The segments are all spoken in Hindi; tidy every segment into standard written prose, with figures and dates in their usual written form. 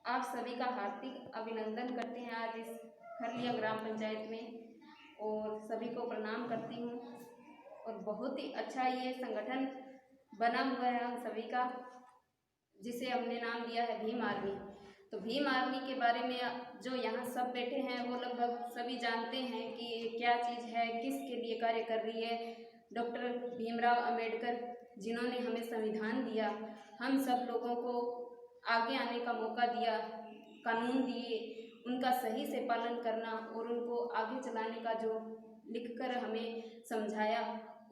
आप सभी का हार्दिक अभिनंदन करते हैं आज इस खरलिया ग्राम पंचायत में, और सभी को प्रणाम करती हूँ। और बहुत ही अच्छा ये संगठन बना हुआ है हम सभी का, जिसे हमने नाम दिया है भीम आर्मी। तो भीम आर्मी के बारे में जो यहाँ सब बैठे हैं वो लगभग सभी जानते हैं कि ये क्या चीज़ है, किसके लिए कार्य कर रही है। डॉक्टर भीमराव अंबेडकर जिन्होंने हमें संविधान दिया, हम सब लोगों को आगे आने का मौका दिया, कानून दिए, उनका सही से पालन करना और उनको आगे चलाने का जो लिखकर हमें समझाया,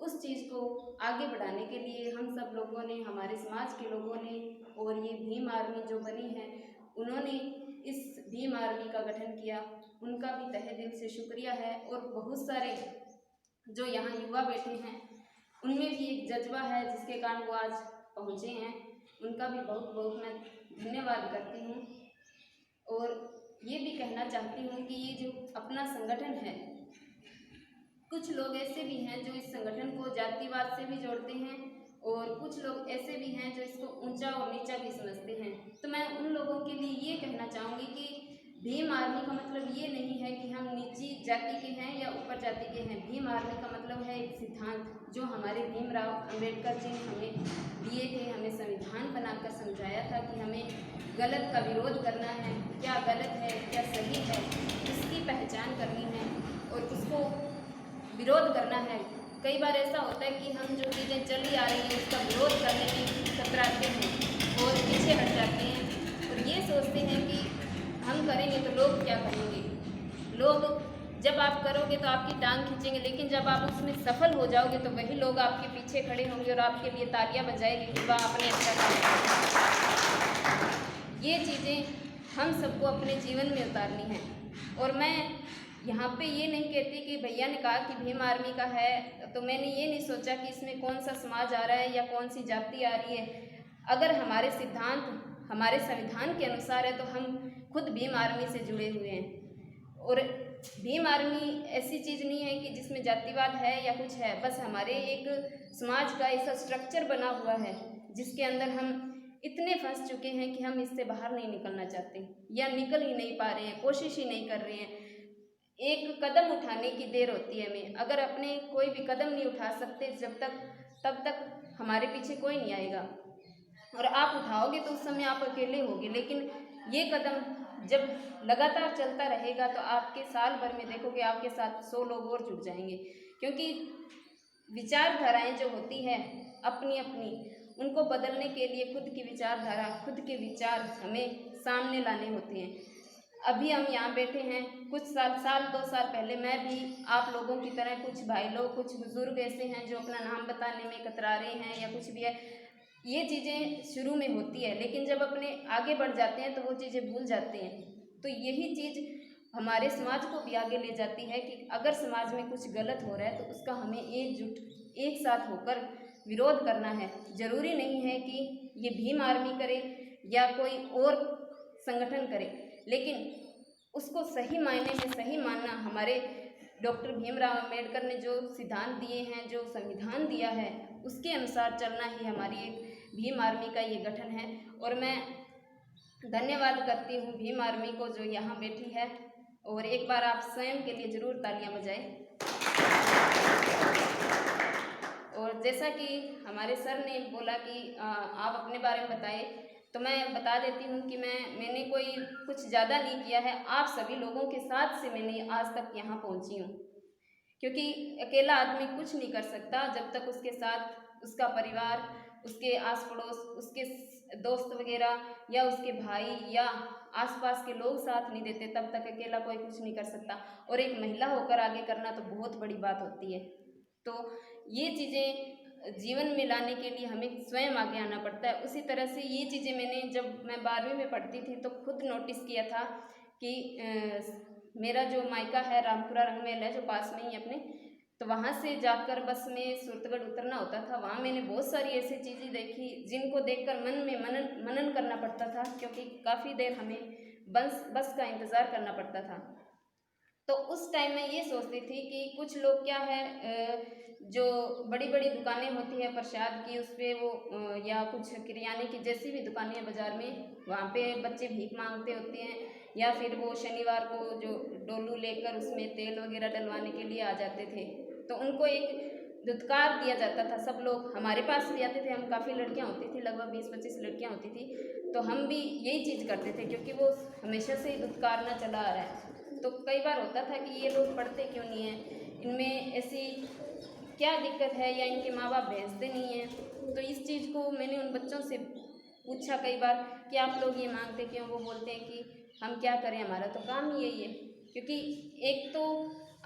उस चीज़ को आगे बढ़ाने के लिए हम सब लोगों ने, हमारे समाज के लोगों ने, और ये भीम आर्मी जो बनी है उन्होंने इस भीम आर्मी का गठन किया, उनका भी तहे दिल से शुक्रिया है। और बहुत सारे जो यहाँ युवा बैठे हैं उनमें भी एक जज्बा है जिसके कारण वो आज पहुँचे हैं, उनका भी बहुत बहुत मैं धन्यवाद करती हूँ। और ये भी कहना चाहती हूँ कि ये जो अपना संगठन है, कुछ लोग ऐसे भी हैं जो इस संगठन को जातिवाद से भी जोड़ते हैं, और कुछ लोग ऐसे भी हैं जो इसको ऊंचा और नीचा भी समझते हैं। तो मैं उन लोगों के लिए ये कहना चाहूँगी कि भीम आर्मी का मतलब ये नहीं है कि हम नीची जाति के हैं या ऊपर जाति के हैं। भीम आर्मी का मतलब है एक सिद्धांत जो हमारे भीमराव अंबेडकर जी ने हमें दिए थे, हमें संविधान बनाकर समझाया था कि हमें गलत का विरोध करना है, क्या गलत है क्या सही है इसकी पहचान करनी है और उसको विरोध करना है। कई बार ऐसा होता है कि हम जो चीज़ें चली आ रही हैं उसका विरोध करने में कतराते हैं और पीछे हट जाते हैं, और ये सोचते हैं कि हम करेंगे तो लोग क्या करेंगे। लोग जब आप करोगे तो आपकी टांग खींचेंगे, लेकिन जब आप उसमें सफल हो जाओगे तो वही लोग आपके पीछे खड़े होंगे और आपके लिए तालियां बजाएंगे कि वाह आपने अच्छा काम। ये चीज़ें हम सबको अपने जीवन में उतारनी है। और मैं यहाँ पे ये नहीं कहती कि भैया ने कहा कि भीम आर्मी का है तो मैंने ये नहीं सोचा कि इसमें कौन सा समाज आ रहा है या कौन सी जाति आ रही है। अगर हमारे सिद्धांत हमारे संविधान के अनुसार है तो हम खुद भीम आर्मी से जुड़े हुए हैं। और भीम आर्मी ऐसी चीज़ नहीं है कि जिसमें जातिवाद है या कुछ है, बस हमारे एक समाज का ऐसा स्ट्रक्चर बना हुआ है जिसके अंदर हम इतने फंस चुके हैं कि हम इससे बाहर नहीं निकलना चाहते या निकल ही नहीं पा रहे हैं, कोशिश ही नहीं कर रहे हैं। एक कदम उठाने की देर होती है हमें, अगर अपने कोई भी कदम नहीं उठा सकते तब तक हमारे पीछे कोई नहीं आएगा, और आप उठाओगे तो उस समय आप अकेले होगे। लेकिन ये कदम जब लगातार चलता रहेगा तो आपके साल भर में देखोगे आपके साथ 100 लोग और जुड़ जाएंगे, क्योंकि विचारधाराएं जो होती है अपनी अपनी, उनको बदलने के लिए खुद की विचारधारा, खुद के विचार हमें सामने लाने होते हैं। अभी हम यहाँ बैठे हैं, कुछ साल 2 साल पहले मैं भी आप लोगों की तरह, कुछ भाई लोग, कुछ बुजुर्ग ऐसे हैं जो अपना नाम बताने में कतरा रहे हैं या कुछ भी है। ये चीज़ें शुरू में होती है, लेकिन जब अपने आगे बढ़ जाते हैं तो वो चीज़ें भूल जाते हैं। तो यही चीज़ हमारे समाज को भी आगे ले जाती है कि अगर समाज में कुछ गलत हो रहा है तो उसका हमें एक साथ होकर विरोध करना है। ज़रूरी नहीं है कि ये भीम आर्मी करे या कोई और संगठन करे, लेकिन उसको सही मायने में सही मानना, हमारे डॉक्टर भीमराव अंबेडकर ने जो सिद्धांत दिए हैं, जो संविधान दिया है, उसके अनुसार चलना ही हमारी एक भीम आर्मी का ये गठन है। और मैं धन्यवाद करती हूँ भीम आर्मी को जो यहाँ बैठी है, और एक बार आप स्वयं के लिए ज़रूर तालियां बजाएं। और जैसा कि हमारे सर ने बोला कि आप अपने बारे में बताएं, तो मैं बता देती हूँ कि मैंने कोई कुछ ज़्यादा नहीं किया है, आप सभी लोगों के साथ से मैंने आज तक यहाँ पहुँची हूँ। क्योंकि अकेला आदमी कुछ नहीं कर सकता जब तक उसके साथ उसका परिवार, उसके आस पड़ोस, उसके दोस्त वगैरह या उसके भाई या आसपास के लोग साथ नहीं देते, तब तक अकेला कोई कुछ नहीं कर सकता। और एक महिला होकर आगे करना तो बहुत बड़ी बात होती है। तो ये चीज़ें जीवन में लाने के लिए हमें स्वयं आगे आना पड़ता है। उसी तरह से ये चीज़ें मैंने जब मैं 12वीं में पढ़ती थी तो खुद नोटिस किया था कि मेरा जो मायका है रामपुरा रंगमहल है जो पास में ही अपने, तो वहाँ से जाकर बस में सूरतगढ़ उतरना होता था। वहाँ मैंने बहुत सारी ऐसी चीज़ें देखी जिनको देखकर मन में मनन करना पड़ता था, क्योंकि काफ़ी देर हमें बस का इंतज़ार करना पड़ता था। तो उस टाइम मैं ये सोचती थी कि कुछ लोग क्या है जो बड़ी बड़ी दुकानें होती है प्रसाद की, उस पर वो या कुछ किराने की जैसी भी दुकानें हैं बाज़ार में, वहाँ पे बच्चे भीख मांगते होते हैं, या फिर वो शनिवार को जो डोलू लेकर उसमें तेल वगैरह डलवाने के लिए आ जाते थे, तो उनको एक धुतकार दिया जाता था। सब लोग हमारे पास भी आते थे, हम काफ़ी लड़कियाँ होती थी, लगभग 20-25 लड़कियाँ होती थी, तो हम भी यही चीज़ करते थे क्योंकि वो हमेशा से ही धुतकारना चला आ रहा है। तो कई बार होता था कि ये लोग पढ़ते क्यों नहीं हैं, इनमें ऐसी क्या दिक्कत है, या इनके माँ बाप भेजते नहीं हैं। तो इस चीज़ को मैंने उन बच्चों से पूछा कई बार कि आप लोग ये मांगते क्यों। वो बोलते हैं कि हम क्या करें, हमारा तो काम ही यही है। क्योंकि एक तो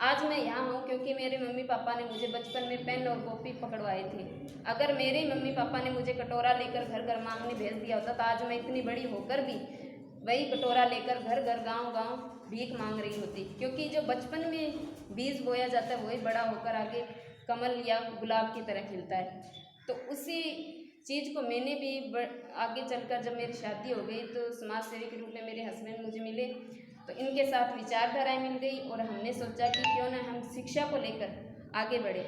आज मैं यहाँ हूँ क्योंकि मेरे मम्मी पापा ने मुझे बचपन में पेन और कॉपी पकड़वाए थे। अगर मेरे मम्मी पापा ने मुझे कटोरा लेकर घर घर मांगने भेज दिया होता तो आज मैं इतनी बड़ी होकर भी वही कटोरा लेकर घर घर गांव गांव भीख मांग रही होती। क्योंकि जो बचपन में बीज बोया जाता है वही बड़ा होकर आगे कमल या गुलाब की तरह खिलता है। तो उसी चीज़ को मैंने भी आगे चलकर जब मेरी शादी हो गई तो समाज सेवी के रूप में मेरे हस्बैंड मुझे मिले, तो इनके साथ विचारधाराएं मिल गई और हमने सोचा कि क्यों ना हम शिक्षा को लेकर आगे बढ़े।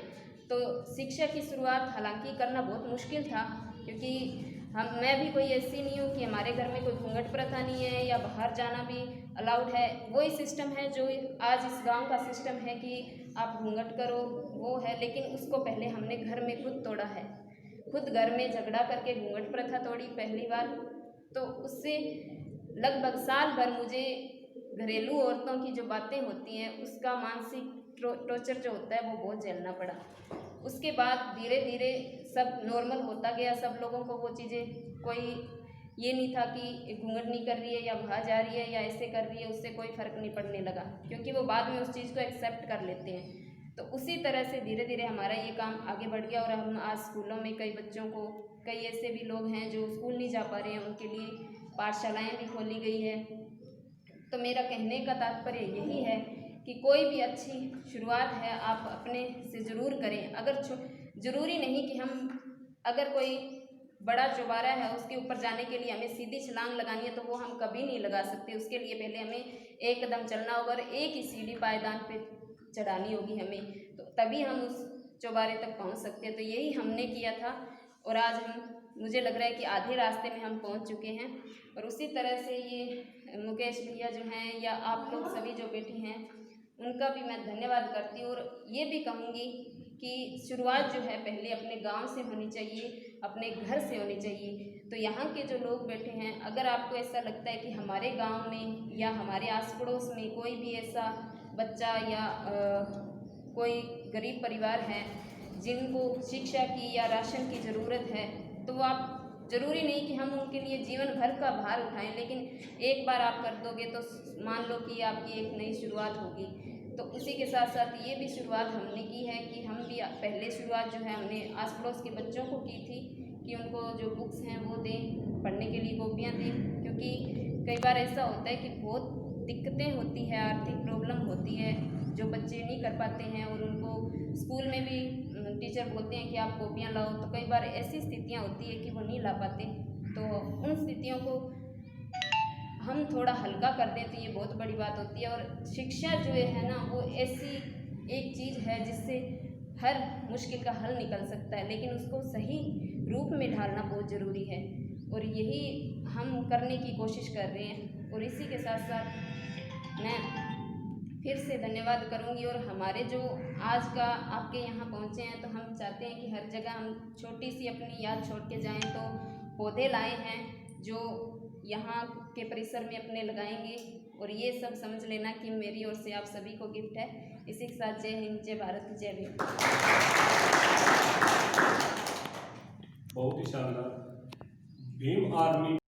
तो शिक्षा की शुरुआत हालांकि करना बहुत मुश्किल था, क्योंकि मैं भी कोई ऐसी नहीं हूँ कि हमारे घर में कोई घूंघट प्रथा नहीं है या बाहर जाना भी अलाउड है। वही सिस्टम है जो आज इस गांव का सिस्टम है कि आप घूंघट करो, वो है। लेकिन उसको पहले हमने घर में खुद तोड़ा है, खुद घर में झगड़ा करके घूंघट प्रथा तोड़ी पहली बार। तो उससे लगभग साल भर मुझे घरेलू औरतों की जो बातें होती हैं उसका मानसिक टॉर्चर जो होता है वो बहुत झेलना पड़ा। उसके बाद धीरे धीरे सब नॉर्मल होता गया, सब लोगों को वो चीज़ें, कोई ये नहीं था कि घूंघट नहीं कर रही है या बाहर जा रही है या ऐसे कर रही है, उससे कोई फ़र्क नहीं पड़ने लगा, क्योंकि वो बाद में उस चीज़ को एक्सेप्ट कर लेते हैं। तो उसी तरह से धीरे धीरे हमारा ये काम आगे बढ़ गया और हम आज स्कूलों में कई बच्चों को, कई ऐसे भी लोग हैं जो स्कूल नहीं जा पा रहे हैं, उनके लिए पाठशालाएँ भी खोली गई है। तो मेरा कहने का तात्पर्य यही है कि कोई भी अच्छी शुरुआत है आप अपने से ज़रूर करें। अगर ज़रूरी नहीं कि हम, अगर कोई बड़ा चौबारा है उसके ऊपर जाने के लिए हमें सीधी छलांग लगानी है तो वो हम कभी नहीं लगा सकते। उसके लिए पहले हमें एक कदम चलना होगा और एक ही सीढ़ी पायदान पे चढ़ानी होगी हमें, तो तभी हम उस चौबारे तक पहुंच सकते हैं। तो यही हमने किया था और आज हम, मुझे लग रहा है कि आधे रास्ते में हम पहुंच चुके हैं। और उसी तरह से ये मुकेश भैया जो हैं या आप लोग सभी जो बैठे हैं उनका भी मैं धन्यवाद करती हूँ। और ये भी कहूँगी कि शुरुआत जो है पहले अपने गांव से होनी चाहिए, अपने घर से होनी चाहिए। तो यहाँ के जो लोग बैठे हैं, अगर आपको ऐसा लगता है कि हमारे गांव में या हमारे आस पड़ोस में कोई भी ऐसा बच्चा या कोई गरीब परिवार है जिनको शिक्षा की या राशन की ज़रूरत है, तो वो आप, ज़रूरी नहीं कि हम उनके लिए जीवन भर का भार उठाएं, लेकिन एक बार आप कर दोगे तो मान लो कि आपकी एक नई शुरुआत होगी। तो उसी के साथ साथ ये भी शुरुआत हमने की है कि हम भी पहले शुरुआत जो है हमने आस पड़ोस के बच्चों को की थी कि उनको जो बुक्स हैं वो दें, पढ़ने के लिए कॉपियाँ दें। क्योंकि कई बार ऐसा होता है कि बहुत दिक्कतें होती है, आर्थिक प्रॉब्लम होती है, जो बच्चे नहीं कर पाते हैं और उनको स्कूल में भी टीचर बोलते हैं कि आप कॉपियाँ लाओ। तो कई बार ऐसी स्थितियाँ होती है कि वो नहीं ला पाते। तो उन स्थितियों को हम थोड़ा हल्का कर दें तो ये बहुत बड़ी बात होती है। और शिक्षा जो है ना, वो ऐसी एक चीज़ है जिससे हर मुश्किल का हल निकल सकता है, लेकिन उसको सही रूप में ढालना बहुत ज़रूरी है और यही हम करने की कोशिश कर रहे हैं। और इसी के साथ साथ मैं फिर से धन्यवाद करूंगी। और हमारे जो आज का आपके यहाँ पहुँचे हैं, तो हम चाहते हैं कि हर जगह हम छोटी सी अपनी याद छोड़ के जाएं। तो पौधे लाए हैं जो यहाँ के परिसर में अपने लगाएंगे, और ये सब समझ लेना कि मेरी ओर से आप सभी को गिफ्ट है। इसी के साथ जय हिंद, जय भारत, जय भीम। बहुत ही शानदार। भीम आर्मी